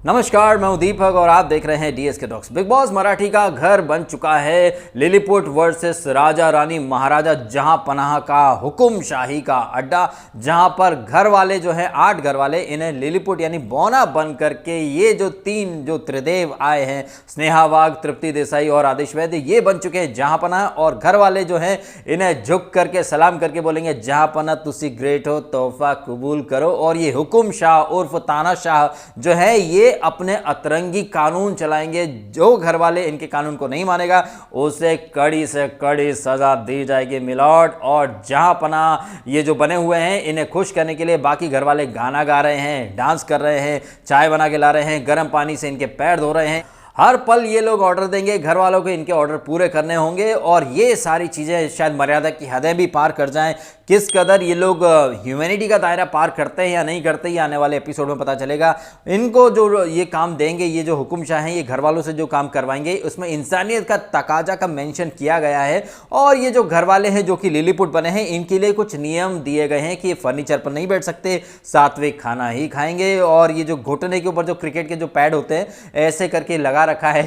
नमस्कार, मैं हूं दीपक और आप देख रहे हैं DSK talks. Big boss Marathi का घर बन चुका है लिलीपुट वर्सेस राजा रानी महाराजा जहां पनाह का हुकुमशाही का अड्डा, जहां पर घर वाले जो है 8 घर वाले इन्हें लिलीपुट यानी बौना बन करके ये जो 3 त्रिदेव आए हैं, स्नेहा वाघ, तृप्ति देसाई और आदिश वैद्य, ये बन चुके हैं जहां पनाह। और घर वाले जो हैं इन्हें झुक करके सलाम करके बोलेंगे जहां पनाह तुसी ग्रेट हो, तोहफा कबूल करो। और ये हुकुम शाह उर्फ तानाशाह जो है ये अपने अतरंगी कानून चलाएंगे। जो घरवाले इनके कानून को नहीं मानेगा उसे कड़ी से कड़ी सजा दी जाएगी मिलॉर्ड। और जहां पनाह ये जो बने हुए हैं इन्हें खुश करने के लिए बाकी घरवाले गाना गा रहे हैं, डांस कर रहे हैं, चाय बना के ला रहे हैं, गर्म पानी से इनके पैर धो रहे हैं। हर पल ये लोग ऑर्डर देंगे, घर वालों को इनके ऑर्डर पूरे करने होंगे। और ये सारी चीज़ें शायद मर्यादा की हदें भी पार कर जाएं। किस कदर ये लोग ह्यूमैनिटी का दायरा पार करते हैं या नहीं करते, ये आने वाले एपिसोड में पता चलेगा। इनको जो ये काम देंगे, ये जो हुकुमशाह हैं, ये घर वालों से जो काम करवाएंगे, उसमें इंसानियत का तकाजा का मेंशन किया गया है। और ये जो घर वाले हैं जो कि लिलीपुट बने हैं, इनके लिए कुछ नियम दिए गए हैं कि ये फर्नीचर पर नहीं बैठ सकते, सात्विक खाना ही खाएंगे। और ये जो घुटने के ऊपर जो क्रिकेट के जो पैड होते हैं ऐसे करके लगा रखा है।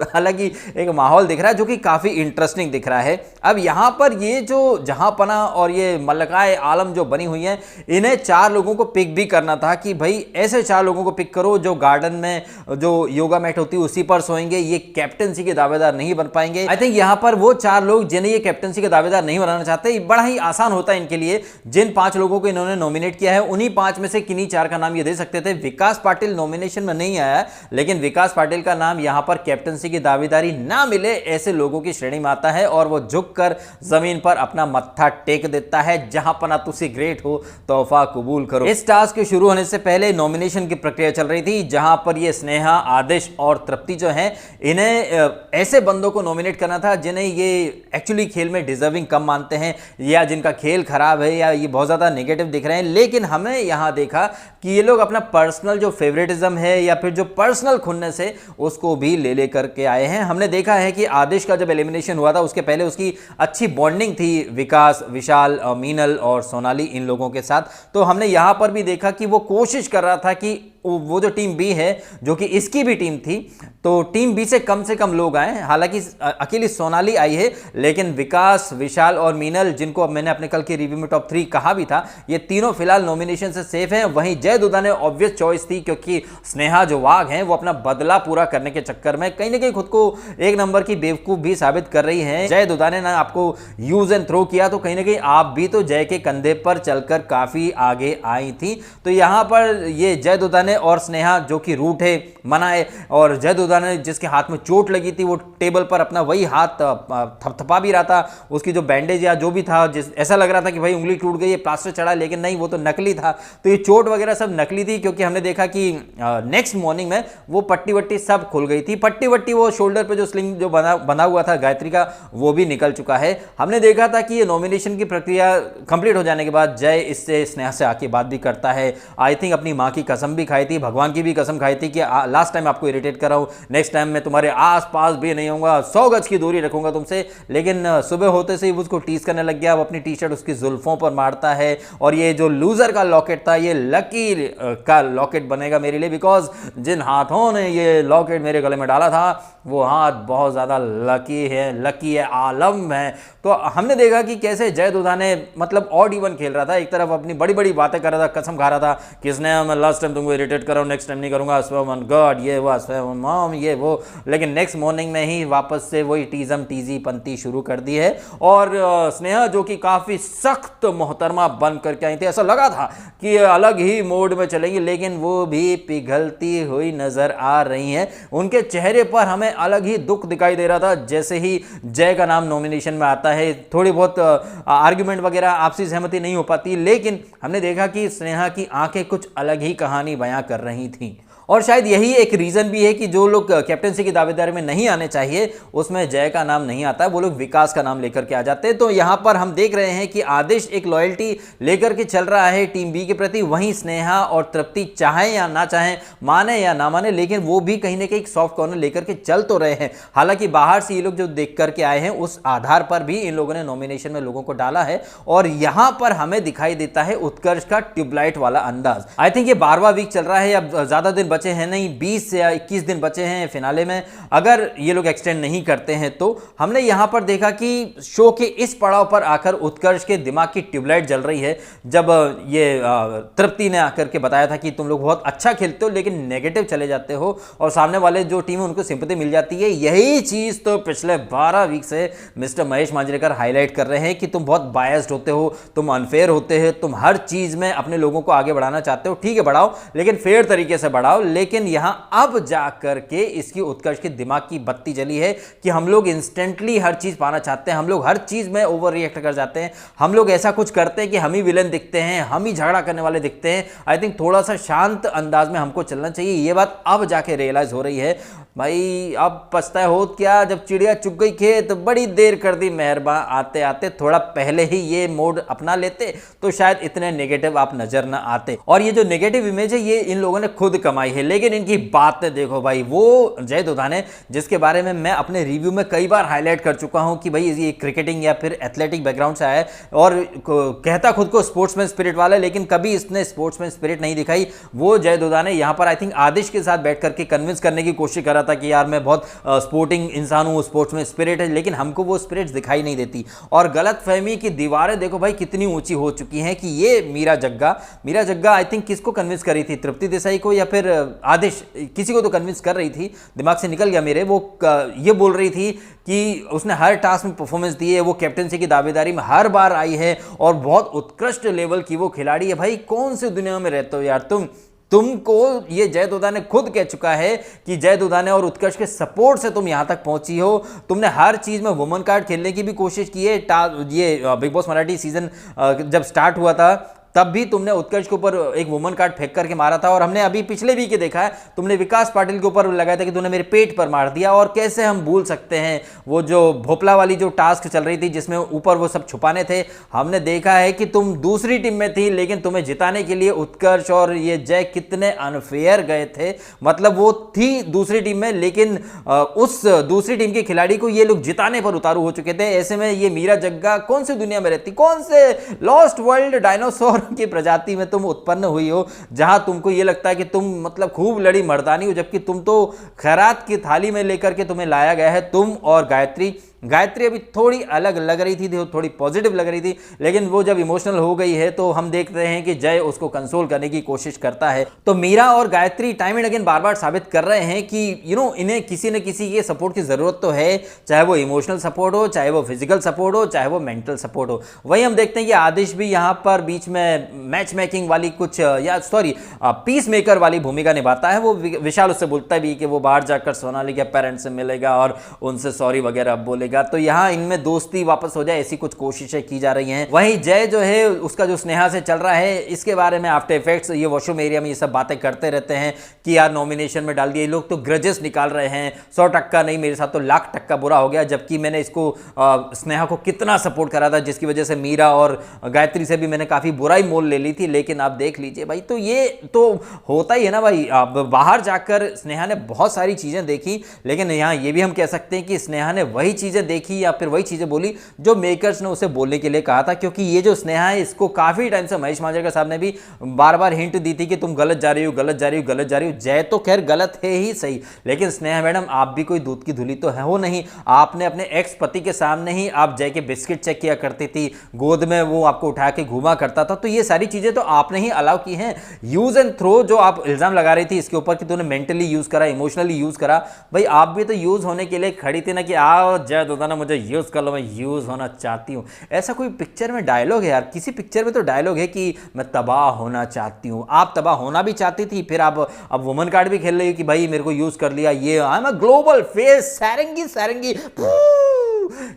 हालांकि एक माहौल दिख रहा है जो कि काफी इंटरेस्टिंग दिख रहा है। अब यहां पर ये जो जहां पनाह और ये मलकाए आलम जो बनी हुई है, इन्हें 4 लोगों को पिक भी करना था कि भाई ऐसे 4 लोगों को पिक करो जो गार्डन में जो योगा मैट होती है उसी पर सोएंगे। ये कैप्टनसी के दावेदार नहीं बन पाएंगे। आई थिंक यहां पर वो 4 लोग जिन्हें ये कैप्टनसी के दावेदार नहीं बनाना चाहते, बड़ा ही आसान होता है इनके लिए। जिन 5 लोगों को इन्होंने नॉमिनेट किया है उन्हीं 5 में से किन्हीं 4 का नाम ये दे सकते थे। विकास पाटिल नॉमिनेशन में नहीं आया, लेकिन विकास पाटिल का नाम यहां पर कैप्टनसी की दावेदारी ना मिले ऐसे लोगों की श्रेणी में आता है। और वो झुककर जमीन पर अपना मत्था टेक देता है, जहां पनाह तुसी ग्रेट हो, तोहफा कबूल करो। इस टास्क के शुरू होने से पहले नॉमिनेशन की प्रक्रिया चल रही थी, जहां पर ये स्नेहा, आदिश और तृप्ति जो हैं, इन्हें ऐसे बंदों को नॉमिनेट करना था जिन्हें ये एक्चुअली खेल में डिजर्विंग कम मानते हैं, या जिनका खेल खराब है, या ये बहुत ज्यादा नेगेटिव दिख रहे हैं। लेकिन हमें यहां देखा कि ये लोग अपना पर्सनल जो फेवरेटिज्म है या फिर जो पर्सनल खुन्नस है उसको भी ले करके आए हैं। हमने देखा है कि आदिश का जब एलिमिनेशन हुआ था उसके पहले उसकी अच्छी बॉन्डिंग थी विकास, विशाल, मीनल और सोनाली, इन लोगों के साथ। तो हमने यहां पर भी देखा कि वो कोशिश कर रहा था कि वो जो टीम बी है जो कि इसकी भी टीम थी, तो टीम बी से कम लोग आए। हालांकि अकेली सोनाली आई है, लेकिन विकास, विशाल और मीनल, जिनको अब मैंने अपने कल के रिव्यू में टॉप 3 कहा भी था, ये तीनों फिलहाल नॉमिनेशन से सेफ हैं। वहीं जय दुदा ने ऑब्वियस चॉइस थी, क्योंकि स्नेहा जो वाघ हैं वो अपना बदला पूरा करने के चक्कर में कहीं ना कहीं खुद को एक नंबर की बेवकूफ भी साबित कर रही है। जय दुदा ने ना आपको यूज एंड थ्रो किया, तो कहीं ना कहीं आप भी तो जय के कंधे पर चलकर काफी आगे आई थी। तो यहां पर ये जय दुदा ने और स्नेहा जो कि रूठ है, मना है, और जय दुदा ने जिसके हाथ में चोट लगी थी वो टेबल पर अपना वही हाथ थपथपा भी रहा था। उसकी जो बैंडेज या जो भी था, ऐसा लग रहा था कि भाई उंगली टूट गई है, प्लास्टर चढ़ा, लेकिन नहीं, वो तो नकली था। तो ये चोट वगैरह सब नकली थी, क्योंकि हमने देखा कि नेक्स्ट मॉर्निंग में वो पट्टी वट्टी सब खुल गई थी। पट्टी वट्टी वो शोल्डर पे जो स्लिंग जो बना हुआ था गायत्री का, वो भी निकल चुका है। हमने देखा था कि ये नॉमिनेशन की प्रक्रिया कंप्लीट हो जाने के बाद जय इससे स्नेहा से आके बात भी करता है। आई थिंक अपनी माँ की कसम भी खाई थी, भगवान की भी कसम खाई थी कि लास्ट टाइम आपको इरिटेट कर रहा हूं, नेक्स्ट टाइम मैं तुम्हारे आस पास भी नहीं होऊंगा, 100 गज की दूरी रखूंगा तुमसे। लेकिन सुबह होते से ही उसको टीज करने लग गया। वो अपनी टी शर्ट उसकी जुल्फों पर मारता है, और ये जो लूजर का लॉकेट था ये लकी का लॉकेट बनेगा मेरे लिए, बिकॉज जिन हाथों ने ये लॉकेट मेरे गले में डाला था वो हाथ बहुत ज्यादा लकी है, आलम है। तो हमने देखा कि कैसे जय दुदा ने मतलब ऑड इवन खेल रहा था। एक तरफ अपनी बड़ी बड़ी बातें कर रहा था, कसम खा रहा था कि इसने मैं लास्ट टाइम तुमको इरिटेट कर रहा हूं, नेक्स्ट टाइम नहीं करूंगा, गॉड ये वो, मॉम ये वो। लेकिन नेक्स्ट मॉर्निंग में ही वापस से वही टीजी पंती शुरू कर दी है। और स्नेहा जो कि काफी सख्त मोहतरमा बन करके आई थी, ऐसा लगा था कि अलग ही मोड में चलेंगी, लेकिन वो भी पिघलती हुई नजर आ रही हैं। उनके चेहरे पर हमें अलग ही दुख दिखाई दे रहा था जैसे ही जय का नाम नॉमिनेशन में आता है। थोड़ी बहुत आर्ग्यूमेंट वगैरह, आपसी सहमति नहीं हो पाती, लेकिन हमने देखा कि स्नेहा की आंखें कुछ अलग ही कहानी बयां कर रही थीं। और शायद यही एक रीजन भी है कि जो लोग कैप्टनसी की दावेदारी में नहीं आने चाहिए उसमें जय का नाम नहीं आता, वो लोग विकास का नाम लेकर के आ जाते हैं। तो यहां पर हम देख रहे हैं कि आदिश एक लॉयल्टी लेकर के चल रहा है टीम बी के प्रति, वहीं स्नेहा और तृप्ति चाहे या ना चाहे, माने या ना माने, लेकिन वो भी कहीं ना कहीं एक सॉफ्ट कॉर्नर लेकर के चल तो रहे हैं। हालांकि बाहर से ये लोग जो देख करके आए हैं उस आधार पर भी इन लोगों ने नॉमिनेशन में लोगों को डाला है। और यहां पर हमें दिखाई देता है उत्कर्ष का ट्यूबलाइट वाला अंदाज। आई थिंक ये 12वां वीक चल रहा है, अब ज्यादा दिन बचे हैं, नहीं 20 या 21 दिन बचे हैं फिनाले में, अगर ये लोग एक्सटेंड नहीं करते हैं तो हमने यहां पर देखा कि शो के इस पड़ाव पर आकर उत्कर्ष के दिमाग की ट्यूबलाइट जल रही है। जब ये तृप्ति ने आकर के बताया था कि तुम लोग बहुत अच्छा खेलते हो लेकिन नेगेटिव चले जाते हो और सामने वाले जो टीम है उनको सिंपैथी मिल जाती है, यही चीज तो पिछले 12 वीक से मिस्टर महेश मांजरेकर हाईलाइट कर रहे हैं कि तुम बहुत बायस्ड होते हो, तुम अनफेयर होते हैं, तुम हर चीज में अपने लोगों को आगे बढ़ाना चाहते हो। ठीक है बढ़ाओ, लेकिन फेयर तरीके से बढ़ाओ। लेकिन यहां अब जाकर के इसकी उत्कर्ष के दिमाग की बत्ती जली है कि हम लोग इंस्टेंटली हर चीज पाना चाहते हैं, हम लोग हर चीज में ओवर रिएक्ट कर जाते हैं, हम लोग ऐसा कुछ करते हैं कि हम ही विलन दिखते हैं, हम ही झगड़ा करने वाले दिखते हैं। आई थिंक थोड़ा सा शांत अंदाज में हमको चलना चाहिए। ये बात अब जाके रियलाइज हो रही है भाई। अब पछताए हो क्या, जब चिड़िया चुग गई खेत, बड़ी देर कर दी मेहरबान, आते आते थोड़ा पहले ही ये मोड अपना लेते तो शायद इतने नेगेटिव आप नजर ना आते। और ये जो नेगेटिव इमेज है ये इन लोगों ने खुद कमाई है, लेकिन इनकी बातें देखो भाई। वो जय दुधाने जिसके बारे में मैं अपने रिव्यू में कई बार हाईलाइट कर चुका हूं कि भाई ये क्रिकेटिंग या फिर एथलेटिक बैकग्राउंड से आया है और कहता खुद को स्पोर्ट्समैन स्पिरिट वाला है, लेकिन कभी इसने स्पोर्ट्समैन स्पिरिट नहीं दिखाई। वो जय दुधाने यहां पर आई थिंक आदिश के साथ बैठ करके कन्विंस करने की कोशिश कर रहा था कि यार मैं बहुत स्पोर्टिंग इंसान हूं, स्पोर्ट्स में स्पिरिट है, लेकिन हमको वो स्पिरिट दिखाई नहीं देती। और गलत फहमी की दीवारें देखो भाई कितनी ऊंची हो चुकी हैं कि ये मीरा जग्गा आई थिंक किसको कन्विंस करी थी, तृप्ति देसाई को या फिर आदिश, किसी को तो कन्विंस कर रही थी, दिमाग से निकल गया मेरे। वो ये बोल रही थी कि उसने हर टास्क में परफॉर्मेंस दी है, वो कैप्टनसी की दावेदारी में हर बार आई है और बहुत उत्कृष्ट लेवल की वो खिलाड़ी है। भाई कौन सी दुनिया में रहते हो यार तुमको ये जय दुधाने खुद कह चुका है कि जय दुधाने और उत्कर्ष के सपोर्ट से तुम यहां तक पहुंची हो। तुमने हर चीज में वुमन कार्ड खेलने की भी कोशिश की है। ये बिग बॉस मराठी सीजन जब स्टार्ट हुआ था तब भी तुमने उत्कर्ष के ऊपर एक वुमन कार्ड फेंक करके मारा था और हमने अभी पिछले वीक के देखा है तुमने विकास पाटिल के ऊपर लगाया था कि तूने मेरे पेट पर मार दिया। और कैसे हम भूल सकते हैं वो जो भोपला वाली जो टास्क चल रही थी जिसमें ऊपर वो सब छुपाने थे, हमने देखा है कि तुम दूसरी टीम में थी लेकिन तुम्हें जिताने के लिए उत्कर्ष और ये जय कितने अनफेयर गए थे। मतलब वो थी दूसरी टीम में लेकिन उस दूसरी टीम के खिलाड़ी को ये लोग जिताने पर उतारू हो चुके थे। ऐसे में ये मीरा जग्गा कौन सी दुनिया में रहती, कौन से लॉस्ट वर्ल्ड डायनासोर की प्रजाति में तुम उत्पन्न हुई हो जहां तुमको यह लगता है कि तुम मतलब खूब लड़ी मर्दानी हो, जबकि तुम तो खैरात की थाली में लेकर के तुम्हें लाया गया है। तुम और गायत्री अभी थोड़ी अलग लग रही थी, थोड़ी पॉजिटिव लग रही थी, लेकिन वो जब इमोशनल हो गई है तो हम देख रहे हैं कि जय उसको कंसोल करने की कोशिश करता है। तो मीरा और गायत्री टाइम एंड अगेन बार बार साबित कर रहे हैं कि इन्हें किसी न किसी के सपोर्ट की जरूरत तो है, चाहे वो इमोशनल सपोर्ट हो, चाहे वो फिजिकल सपोर्ट हो, चाहे वो मेंटल सपोर्ट हो। वही हम देखते हैं कि आदिश भी यहां पर बीच में मैच मेकिंग वाली कुछ पीस मेकर वाली भूमिका निभाता है। वो विशाल उससे बोलता भी कि वो बाहर जाकर सोनाली के पेरेंट्स से मिलेगा और उनसे सॉरी वगैरह बोलेगा, तो यहां इनमें दोस्ती वापस हो जाए ऐसी कुछ कोशिशें की जा रही हैं। वहीं जय जो है उसका जो स्नेहा से चल रहा है इसके बारे में आफ्टर इफेक्ट्स ये वॉशरूम एरिया में ये सब बातें करते रहते हैं कि यार नॉमिनेशन में डाल दिए, लोग तो ग्रजेस निकाल रहे हैं, 100% नहीं मेरे साथ तो 1,00,000% बुरा हो गया, जबकि मैंने इसको स्नेहा को कितना सपोर्ट करा था जिसकी वजह से मीरा और गायत्री से भी मैंने काफी बुराई मोल ले ली थी। लेकिन आप देख लीजिए भाई, तो ये तो होता ही है ना भाई। अब बाहर जाकर स्नेहा ने बहुत सारी चीजें देखी, लेकिन यहां ये भी हम कह सकते हैं कि स्नेहा ने वही चीजें देखी या फिर वही चीजें बोली जो मेकर्स ने उसे बोलने के लिए कहा था। क्योंकि ये जो स्नेहा है इसको काफी टाइम से महेश मांजरेकर साहब ने भी बार बार हिंट दी थी कि तुम गलत जा रही हो, गलत जा रही हो, गलत जा रही हो। जय तो खैर गलत है ही सही, लेकिन स्नेहा मैडम आप भी कोई दूध की धुली तो है हो नहीं। आपने अपने एक्स पति के सामने ही आप जय के बिस्किट चेक किया करती थी, गोद में वो आपको उठा के घुमा करता था, तो ये सारी चीजें तो आपने ही अलाउ की हैं। यूज एंड थ्रो जो आप इल्जाम लगा रही थी इसके ऊपर कि तूने मेंटली यूज करा, इमोशनली यूज करा, भाई आप भी तो यूज होने के लिए खड़ी थी ना कि आओ जय दुधाना मुझे यूज कर लो, मैं यूज होना चाहती हूं। ऐसा कोई पिक्चर में डायलॉग है यार, किसी पिक्चर में तो डायलॉग है कि मैं तबाह होना चाहती हूं। आप तबाह होना भी चाहती थी, फिर आप अब वुमन कार्ड भी खेल रही हो कि भाई मेरे को यूज कर लिया, ये I am a global face, Sarangi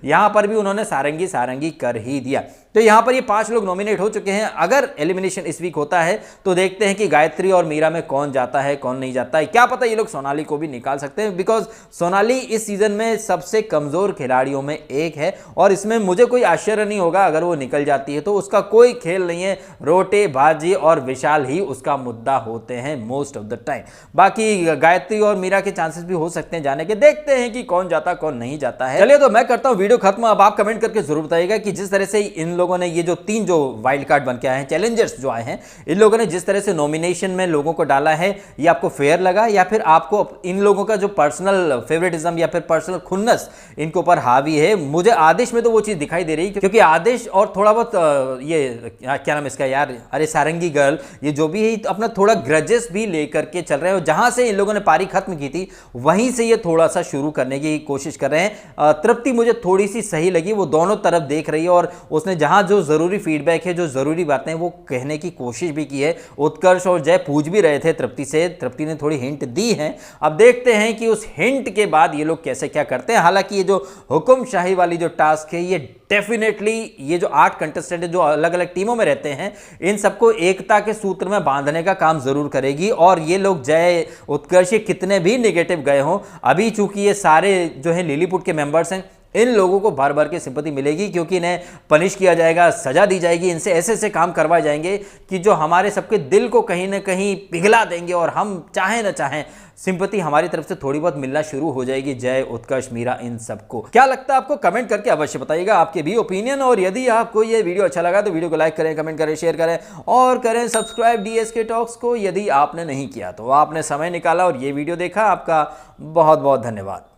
यहां पर भी उन्होंने सारंगी कर ही दिया। तो यहां पर ये 5 लोग नॉमिनेट हो चुके हैं। अगर एलिमिनेशन इस वीक होता है तो देखते हैं कि गायत्री और मीरा में कौन जाता है कौन नहीं जाता है। क्या पता ये लोग सोनाली को भी निकाल सकते हैं, बिकॉज सोनाली इस सीजन में सबसे कमजोर खिलाड़ियों में एक है और इसमें मुझे कोई आश्चर्य नहीं होगा अगर वो निकल जाती है। तो उसका कोई खेल नहीं है, रोटे बाजी और विशाल ही उसका मुद्दा होते हैं मोस्ट ऑफ द टाइम। बाकी गायत्री और मीरा के चांसेस भी हो सकते हैं जाने के, देखते हैं कि कौन जाता कौन नहीं जाता है। चलिए तो मैं करता हूं वीडियो खत्म। अब आप कमेंट करके जरूर बताइएगा कि जिस तरह से इन लोगों ने ये जो 3 जो वाइल्ड कार्ड बन के आए हैं, चैलेंजर्स जो आए हैं, इन लोगों ने जिस तरह से नॉमिनेशन में लोगों को डाला है, ये आपको फेयर लगा या फिर आपको इन लोगों का जो पर्सनल फेवरेटिज्म या फिर पर्सनल खुन्नस इनके ऊपर हावी है? मुझे आदेश में तो वो चीज दिखाई दे रही है, क्योंकि आदेश और थोड़ा बहुत ये क्या नाम इसका यार, अरे सारंगी गर्ल, ये जो भी है अपना थोड़ा ग्रजेस भी लेकर के चल रहे हैं। जहां से इन लोगों ने पारी खत्म की थी वहीं से ये थोड़ा सा शुरू करने की कोशिश कर रहे हैं। तृप्ति मुझे थोड़ी सी सही लगी, वो दोनों तरफ देख रही है और उसने जहां जो जरूरी फीडबैक है, जो जरूरी बातें वो कहने की कोशिश भी की है। उत्कर्ष और जय पूछ भी रहे थे तृप्ति से, तृप्ति ने थोड़ी हिंट दी है। अब देखते हैं कि उस हिंट के बाद ये लोग कैसे क्या करते हैं। हालांकि ये जो हुकुमशाही वाली जो टास्क है, ये डेफिनेटली ये जो 8 कंटेस्टेंट जो अलग अलग टीमों में रहते हैं, इन सबको एकता के सूत्र में बांधने का काम जरूर करेगी। और ये लोग जय उत्कर्ष कितने भी नेगेटिव गए हों, अभी चूंकि ये सारे जो है लिलीपुट के मेंबर्स हैं, इन लोगों को भर भर के सिंपैथी मिलेगी, क्योंकि इन्हें पनिश किया जाएगा, सजा दी जाएगी, इनसे ऐसे ऐसे काम करवाए जाएंगे कि जो हमारे सबके दिल को कहीं ना कहीं पिघला देंगे और हम चाहें ना चाहें सिंपैथी हमारी तरफ से थोड़ी बहुत मिलना शुरू हो जाएगी। जय, उत्कर्ष, मीरा, इन सबको क्या लगता है आपको? कमेंट करके अवश्य बताइएगा आपके भी ओपिनियन। और यदि आपको ये वीडियो अच्छा लगा तो वीडियो को लाइक करें, कमेंट करें, शेयर करें और करें सब्सक्राइब डीएसके टॉक्स को। यदि आपने नहीं किया तो आपने समय निकाला और ये वीडियो देखा, आपका बहुत बहुत धन्यवाद।